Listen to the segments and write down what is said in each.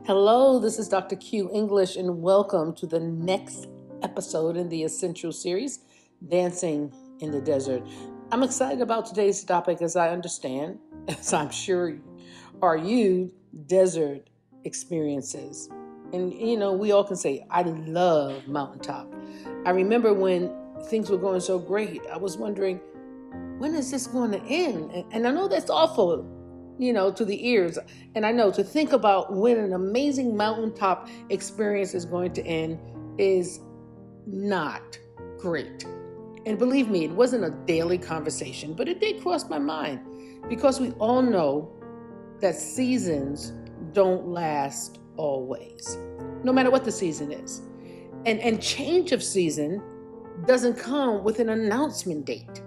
Hello, this is Dr. Q English, and welcome to the next episode in the Essential series, Dancing in the Desert. I'm excited about today's topic as I understand, as I'm sure are you, desert experiences. And we all can say, I love mountaintop. I remember when things were going so great, I was wondering, when is this going to end? And I know that's awful, to the ears. And I know to think about when an amazing mountaintop experience is going to end is not great. And believe me, it wasn't a daily conversation, but it did cross my mind because we all know that seasons don't last always, no matter what the season is. And change of season doesn't come with an announcement date.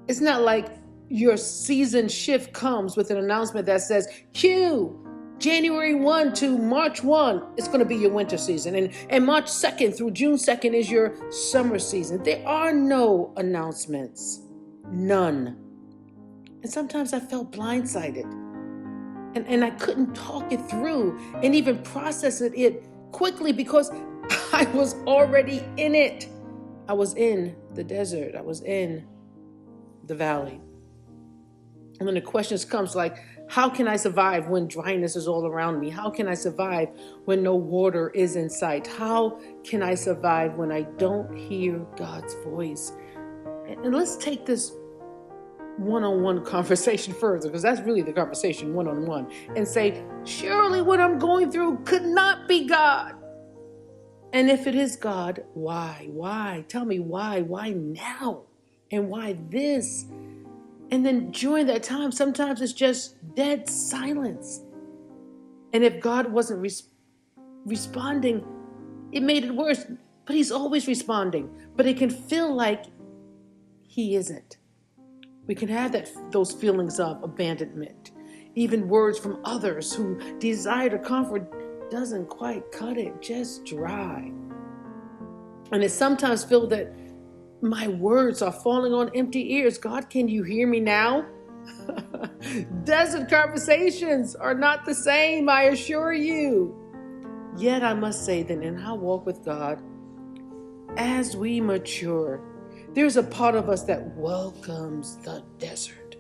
It's not like your season shift comes with an announcement that says, Q, January 1 to March 1, it's going to be your winter season. And March 2nd through June 2nd is your summer season. There are no announcements. None. And sometimes I felt blindsided. And I couldn't talk it through and even process it quickly because I was already in it. I was in the desert. I was in the valley. And then the questions comes like, how can I survive when dryness is all around me? How can I survive when no water is in sight? How can I survive when I don't hear God's voice? And let's take this one-on-one conversation further, because that's really the conversation one-on-one, and say, surely what I'm going through could not be God. And if it is God, why? Why? Tell me why? Why now? And why this? And then during that time, sometimes it's just dead silence. And if God wasn't responding, it made it worse. But he's always responding. But it can feel like he isn't. We can have those feelings of abandonment. Even words from others who desire to comfort doesn't quite cut it, just dry. And it sometimes feels that my words are falling on empty ears. God, can you hear me now? Desert conversations are not the same, I assure you. Yet I must say that in our walk with God, as we mature, there's a part of us that welcomes the desert.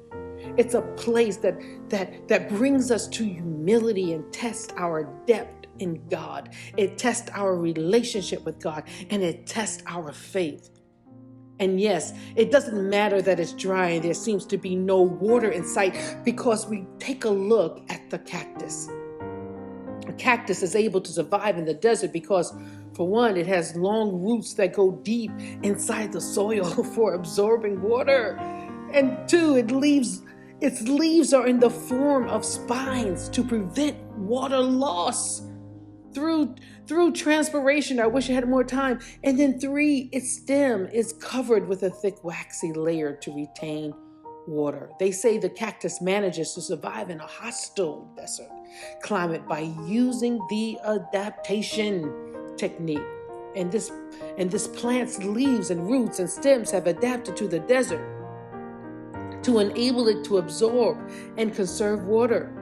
It's a place that brings us to humility and tests our depth in God. It tests our relationship with God, and it tests our faith. And yes, it doesn't matter that it's dry and there seems to be no water in sight, because we take a look at the cactus. A cactus is able to survive in the desert because, for one, it has long roots that go deep inside the soil for absorbing water. And two, its leaves are in the form of spines to prevent water loss through transpiration. I wish I had more time. And then three, its stem is covered with a thick waxy layer to retain water. They say the cactus manages to survive in a hostile desert climate by using the adaptation technique. And this plant's leaves and roots and stems have adapted to the desert to enable it to absorb and conserve water.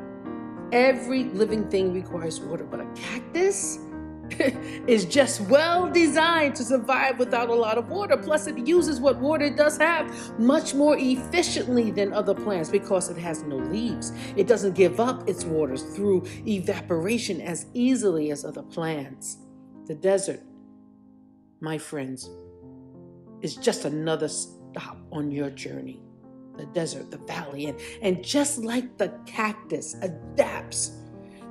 Every living thing requires water, but a cactus is just well designed to survive without a lot of water. Plus, it uses what water does have much more efficiently than other plants because it has no leaves. It doesn't give up its waters through evaporation as easily as other plants. The desert, my friends, is just another stop on your journey. The desert, the valley, and just like the cactus adapts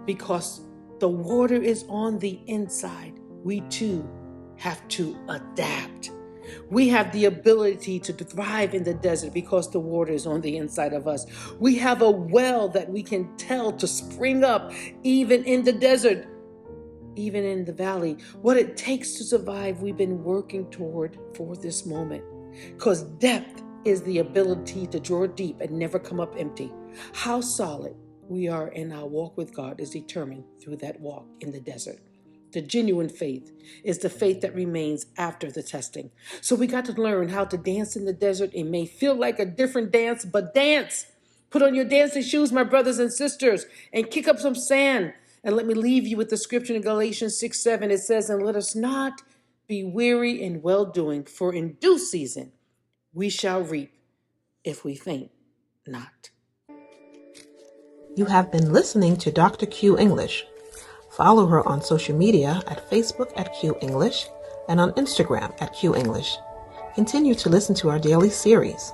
because the water is on the inside, we too have to adapt. We have the ability to thrive in the desert because the water is on the inside of us. We have a well that we can tell to spring up even in the desert, even in the valley. What it takes to survive, we've been working toward for this moment, because depth is the ability to draw deep and never come up empty. How solid we are in our walk with God is determined through that walk in the desert. The genuine faith is the faith that remains after the testing. So we got to learn how to dance in the desert. It may feel like a different dance, but dance. Put on your dancing shoes, my brothers and sisters, and kick up some sand And let me leave you with the scripture in Galatians 6:7. It says, and let us not be weary in well-doing, for in due season we shall reap if we faint not. You have been listening to Dr. Q English. Follow her on social media at Facebook at Q English and on Instagram at Q English. Continue to listen to our daily series.